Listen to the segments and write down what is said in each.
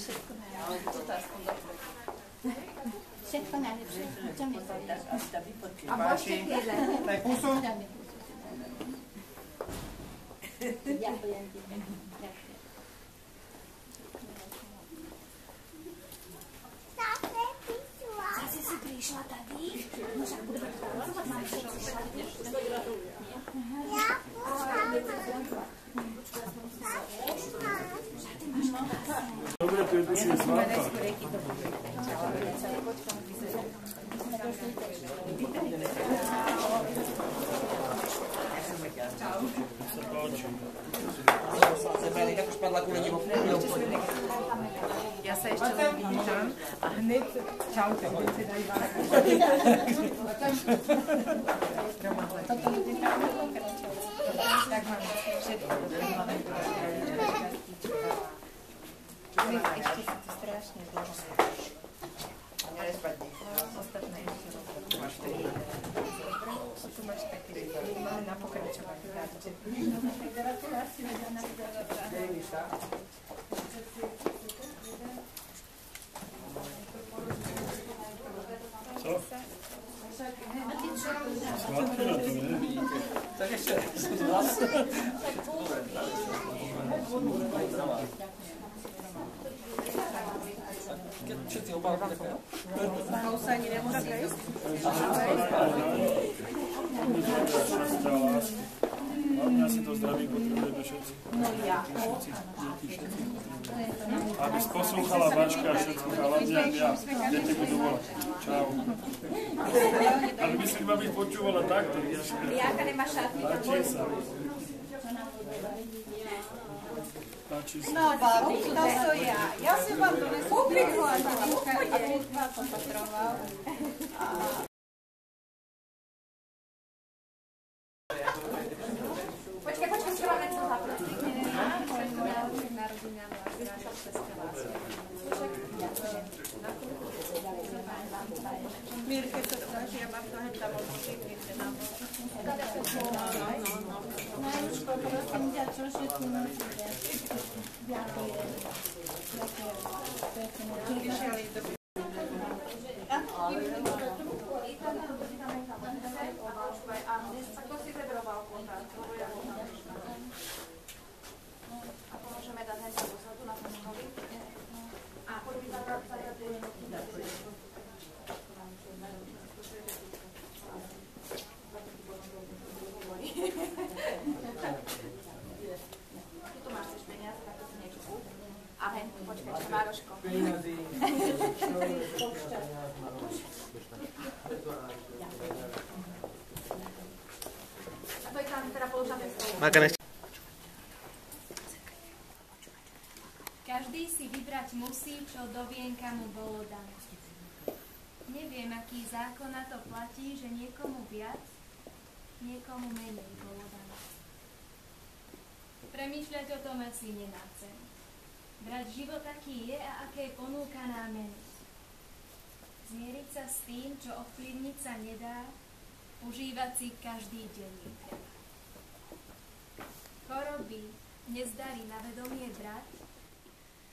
Všetko najlepšie. Všetko najlepšie. Čo mi povieš? A božte chvíle. Daj pusu. Ďakujem ti. Zase si prišla tady? No však budeme pracovať, máme všetci šatky. Ja dobre, to je dušie svátka. Ja sa ešte len vyvítam a hneď čaute, budete daj vás. Tak mám všetko dobré. Ešte si to strašne dlho. Ostatné ešte rozhodnú. Tu máš také, máme na pokračovanie. Co? Sladké na to, ne? Tak ešte raz. Keď všetci obávame, tak jo? To sa ani nemôže prejsť? Hlavne asi to zdraví potrebujeme všetci. Aby poslúchala Vaška a všetko hlavne ja. Dete budú volať. Čau. Ale myslím, aby počúvala takto. Jaká nemá šatky? Páči sa. Páči sa. No, babi, to som ja. Ja si vám donesú prihlášku a tu vás opatroval. Počkaj, čo vám nechcel hlavne. Mirke sa dáš, ja mám to hneď tam odložím, na vodu. Majuško, prosím ťa, čo všetko nosíte? Ďakujem. Vyšiali dobrý. A pomôžeme dať hneď dozadu na tom stoli. A poďme tam tu máš tiež peniaze, tak to si niečo kúp. A hej, počkaj, ešte Mároško. A to je tam teda položané stolu. Každý si vybrať musí, čo do vienka mu bolo dané. Neviem, aký zákon na to platí, že niekomu viac, niekomu menej bolo dané. Premýšľať o tom asi nemá cenu. Brať život, aký je a aké ponúka nám meniť. Zmieriť sa s tým, čo ovplyvniť sa nedá, užívať si každý deň treba. Choroby, nezdary na vedomie brať,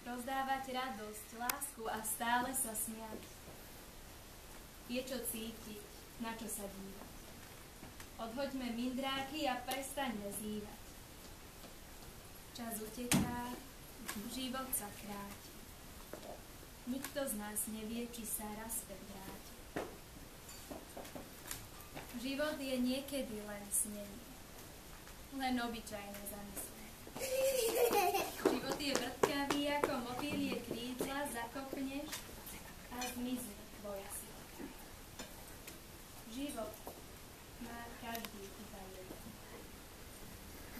rozdávať radosť, lásku a stále sa smiať. Je čo cítiť, na čo sa dívať. Odhoďme mindráky a prestaňme zývať. Čas uteká, život sa kráti. Nikto z nás nevie, či sa raz späť vráti. Život je niekedy len snenie, len obyčajné zamyslenie. Život je vrtkavý, ako motýlie krídla, zakopneš a zmizne tvoja sila. Život má každý iba jeden.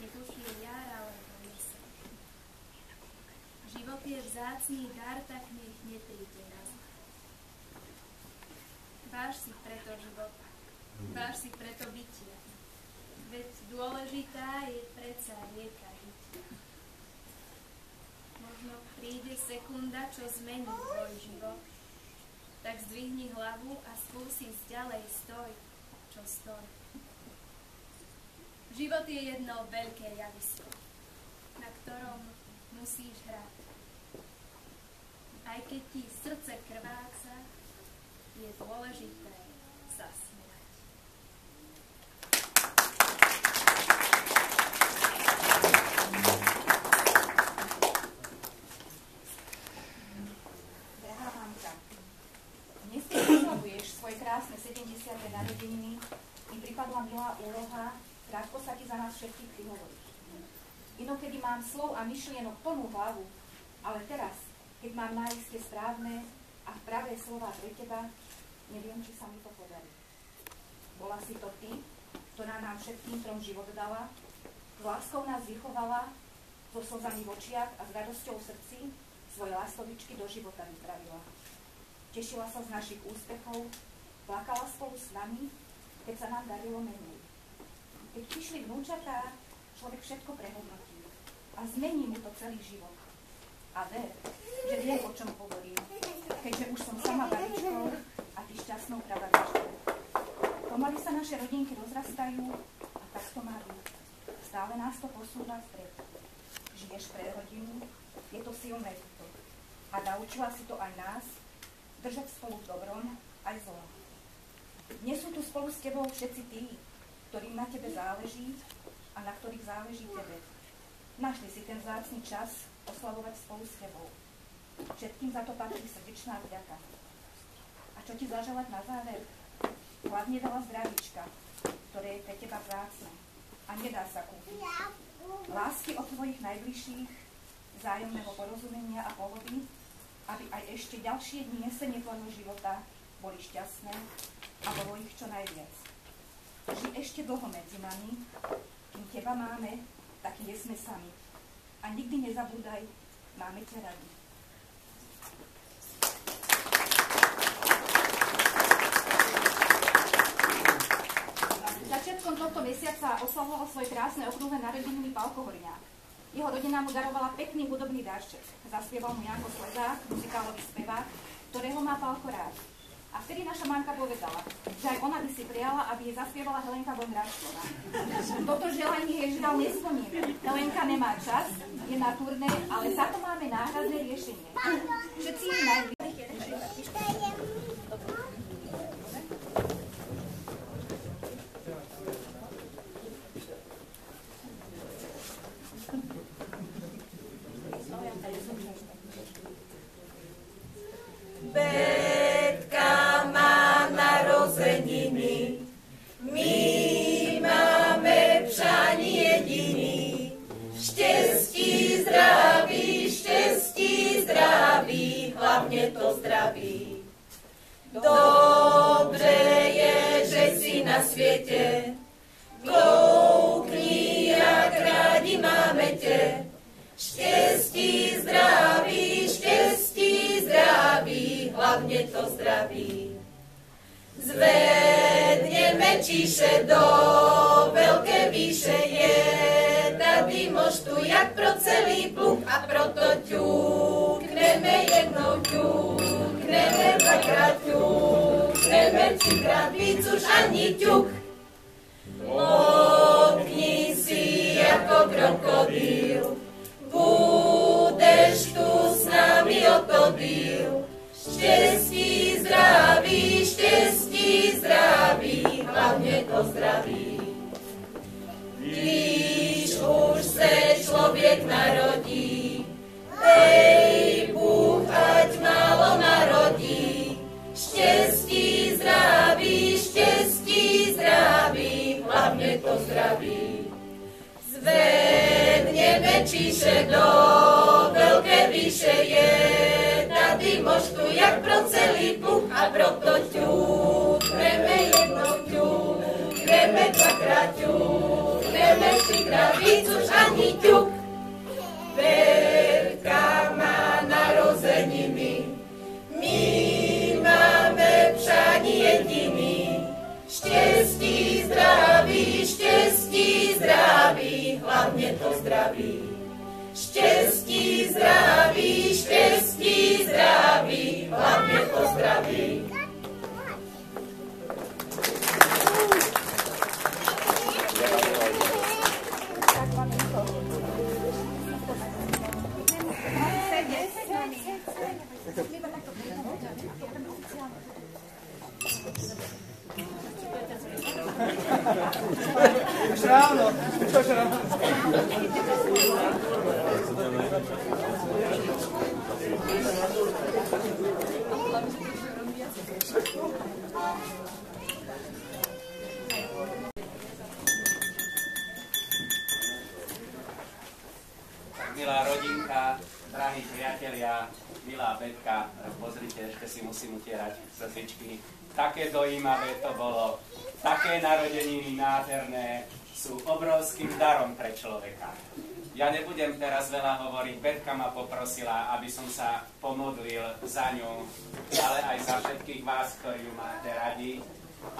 Nech už je jar alebo jeseň. Život je vzácný dar, tak nech nepríde nazad. Váž si preto života, váž si preto bytia, veď dôležitá je predsa rieka žitia. Možno príde sekunda, čo zmení tvoj život, tak zdvihni hlavu a skúsi ďalej stoj, čo stoj. Život je jedno veľké javisko, na ktorom musíš hrať. Aj keď ti srdce krváca, je dôležité sa smiať. Drahá mamka, dnes keď oslavuješ svoje krásne 70. narodeniny, mi pripadla milá úloha krátko sa ti za nás všetkých prihovoriť. Inokedy mám slov a myšlienok plnú hlavu, ale teraz, keď mám nájsť tie správne a pravé slová pre teba, neviem, či sa mi to podarí. Bola si to ty, ktorá nám všetkým trom život dala, s láskou nás vychovala, so slzami v očiach a s radosťou v srdci svoje lastovičky do života vypravila. Tešila sa z našich úspechov, plakala spolu s nami, keď sa nám darilo menej. Keď prišli vnúčatá, človek všetko prehodnotí a zmení mu to celý život. A ver, že viem, o čom hovorím, keďže už som sama babičkou a ty šťastnou prababičkou. Pomaly sa naše rodinky rozrastajú a tak to má byť. Stále nás to posúva vpred. Žiješ pre rodinu, je to silné puto. A naučila si to aj nás, držať spolu v dobrom aj zlom. Dnes sú tu spolu s tebou všetci tí, ktorým na tebe záleží a na ktorých záleží tebe. Našli si ten vzácny čas oslavovať spolu s tebou. Všetkým za to patrí srdečná vďaka. A čo ti zaželať na záver? Hlavne veľa zdravíčka, ktoré je pre teba vzácne a nedá sa kúpiť. Lásky od tvojich najbližších, vzájomného porozumenia a pohody, aby aj ešte ďalšie dni jesene tvojho života boli šťastné a bolo ich čo najviac. Žij ešte dlho medzi nami, kým teba máme, tak nie sme sami. A nikdy nezabúdaj, máme ťa radi. Začiatkom tohto mesiaca oslavoval svoje krásne okrúhle narodeniny Pálko Horňák. Jeho rodina mu darovala pekný hudobný darček. Zaspieval mu Janko Slezák, muzikálový spevák, ktorého má Pálko rád. A vtedy naša mamka povedala, že aj ona by si prijala, aby jej zaspievala Helenka Vondráčková. Toto želanie je žiaľ nesplníme. Helenka nemá čas, je na turné, ale za to máme náhradné riešenie. Všetci jej najbližšie. Betka má narozeniny, my máme přání jediný. Štěstí, zdraví, hlavně to zdraví. Dobře je, že jsi na světě, koukni, jak rádi máme tě. Štěstí, zdraví, hlavně to zdraví. Zvedněme číše do velké výše, je tady moštu jak pro celý pluk a proto ťukneme jednou, ťukneme dvakrát, ťukneme třikrát, víc už ani ťuk. Motkni si jako krokodýl, budeš tu s námi o to díl. Štěstí, zdraví, hlavně to zdraví. Když už se člověk narodí, dej Bůh, ať málo narodí. Štěstí, zdraví, hlavně to zdraví. Zvedněme číše do velké výše, je tady moštu jak pro celý pluk a proto ťukneme jednou, ťukneme dvakrát, ťukneme třikrát, víc už ani ťuk. Verka má narozeniny, my máme přání jediný. Štěstí, zdraví, hlavně to zdraví. Štěstí, zdraví, hlavně to zdraví. Tak, Už ráno. Milá rodinka, drahí priatelia, milá Betka, pozrite, ešte si musím utierať slzičky. Také dojímavé to bolo, také narodeniny nádherné sú obrovským darom pre človeka. Ja nebudem teraz veľa hovoriť, Betka ma poprosila, aby som sa pomodlil za ňu, ale aj za všetkých vás, ktorí ju máte radi.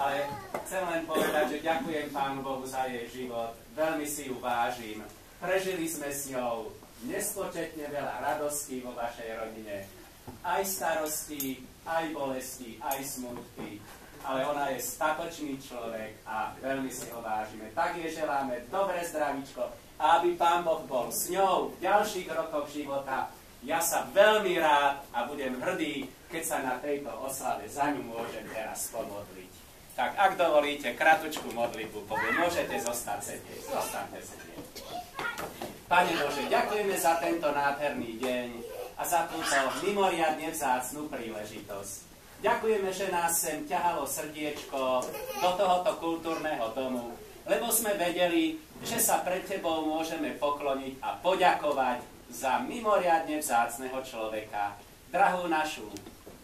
Ale chcem len povedať, že ďakujem Pánu Bohu za jej život, veľmi si ju vážim. Prežili sme s ňou nespočetne veľa radostí vo vašej rodine. Aj starosti, aj bolesti, aj smutky. Ale ona je statočný človek a veľmi si ho vážime. Tak jej želáme dobré zdravíčko a aby Pán Boh bol s ňou v ďalších rokoch života. Ja sa veľmi rád a budem hrdý, keď sa na tejto oslave za ňu môžem teraz pomodliť. Tak ak dovolíte kratučku modlitbu, poviem, môžete zostať sedieť. Zostaňte sedieť. Pane Bože, ďakujeme za tento nádherný deň a za túto mimoriadne vzácnu príležitosť. Ďakujeme, že nás sem ťahalo srdiečko do tohoto kultúrneho domu, lebo sme vedeli, že sa pred Tebou môžeme pokloniť a poďakovať za mimoriadne vzácneho človeka, drahú našu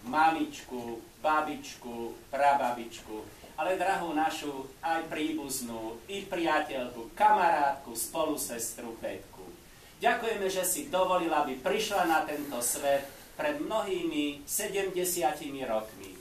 mamičku, babičku, prababičku, ale drahú našu aj príbuznú, i priateľku, kamarátku, spolusestru Petku. Ďakujeme, že si dovolila, aby prišla na tento svet pred mnohými 70 rokmi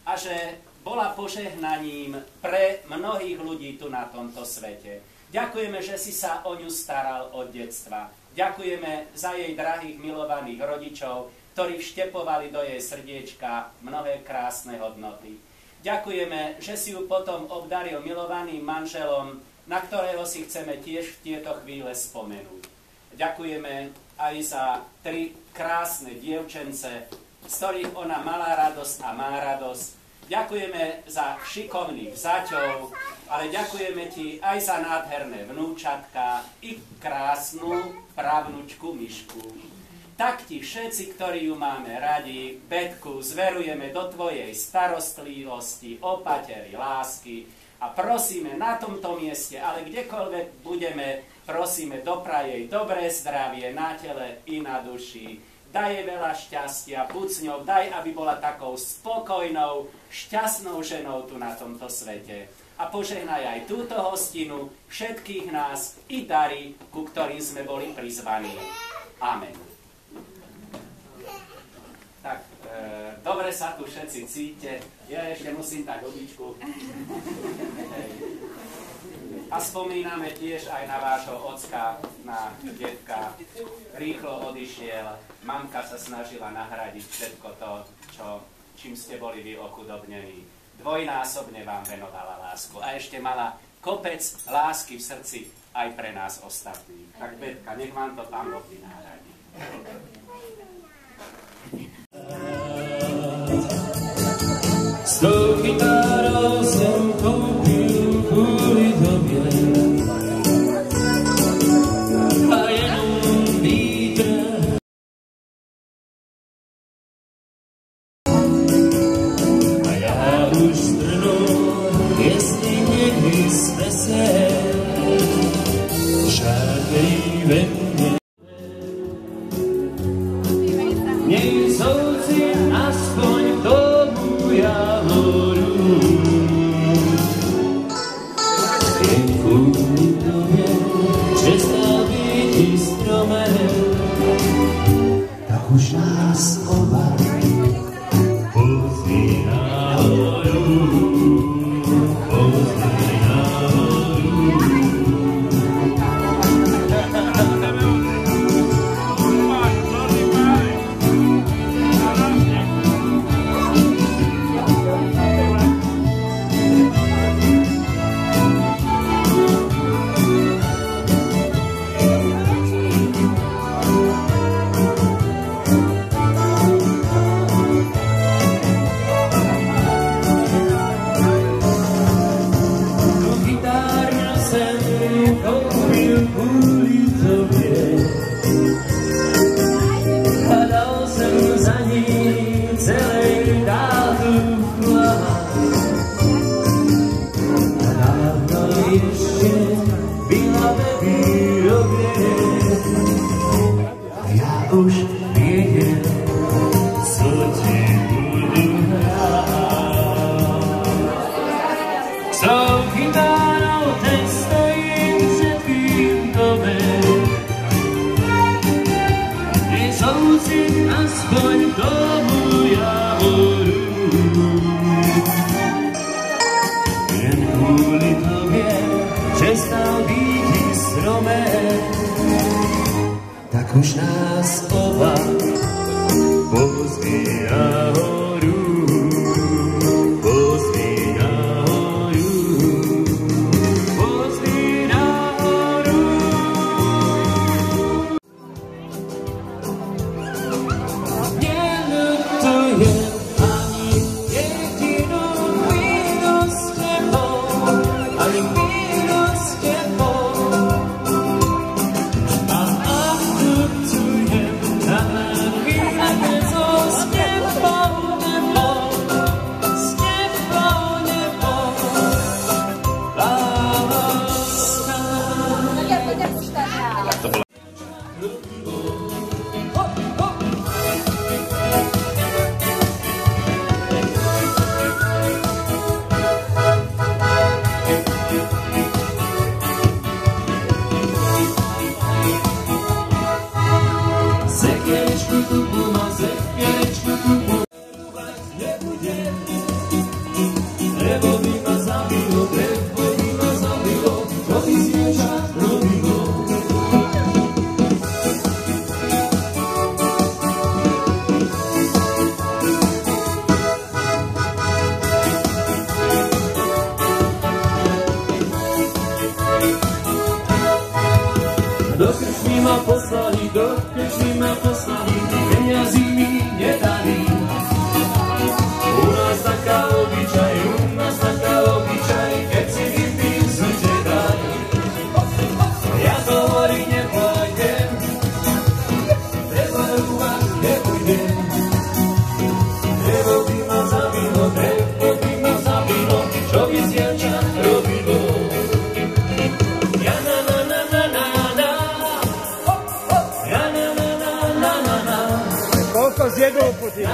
a že bola požehnaním pre mnohých ľudí tu na tomto svete. Ďakujeme, že si sa o ňu staral od detstva. Ďakujeme za jej drahých milovaných rodičov, ktorí vštepovali do jej srdiečka mnohé krásne hodnoty. Ďakujeme, že si ju potom obdaril milovaným manželom, na ktorého si chceme tiež v tieto chvíle spomenúť. Ďakujeme aj za 3 krásne dievčence, z ktorých ona mala radosť a má radosť. Ďakujeme za šikovných vzaťov, ale ďakujeme ti aj za nádherné vnúčatka i krásnu pravnučku Mišku. Tak ti všetci, ktorí ju máme radi, Betku, zverujeme do tvojej starostlivosti, opatery, lásky a prosíme na tomto mieste, ale kdekoľvek budeme, prosíme, dopraj jej dobré zdravie na tele i na duši. Daj jej veľa šťastia, buď s ňou, daj, aby bola takou spokojnou, šťastnou ženou tu na tomto svete. A požehnaj aj túto hostinu, všetkých nás i dary, ku ktorým sme boli prizvaní. Amen. Tak, dobre sa tu všetci cíte. Ja ešte musím tak običku. A spomíname tiež aj na vášho ocka, na detka. Rýchlo odišiel. Mamka sa snažila nahradiť všetko to, čím ste boli vy ochudobnení. Dvojnásobne vám venovala lásku. A ešte mala kopec lásky v srdci aj pre nás ostatných. Tak Betka, nech vám to Pán Boh vynáhradí. S tou kytárou jsem koupil kvůli tobě a jenom vítr a já už strnu, jestli někdy jsme se žádnej ve mně. Měj soucit aspoň tomu jahodu. Je kvůli tobě přestal být i stromem, tak už nás oba pozdí náhodu, pozdí náhodu. už věděl, co ti budu hrát. S tou kytárou teď stojím před tvým domem, kdy soucit aspoň tomu javoru. Jen kvůli tobě přestal být stromem, tak už nás oba pozví nahoru, pozví nahoru, pozví nahoru. Nelutuje ani jedinou chvíli s tebou, ani chvíli s tebou. Do krčmy ma poslali, peniazí mi nedali. U nás taká obyčaj, keď si vypím, zutekaj. Ja to hori nepôjdem, prevarúvať nebudem. Nebo by ma zabilo, čo by z dievčat robilo. Koľko zjedol po tým?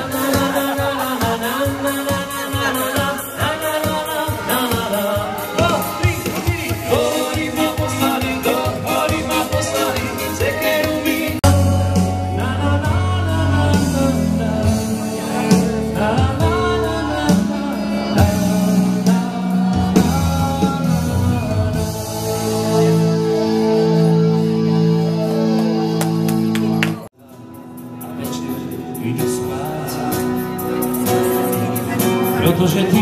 Protože ty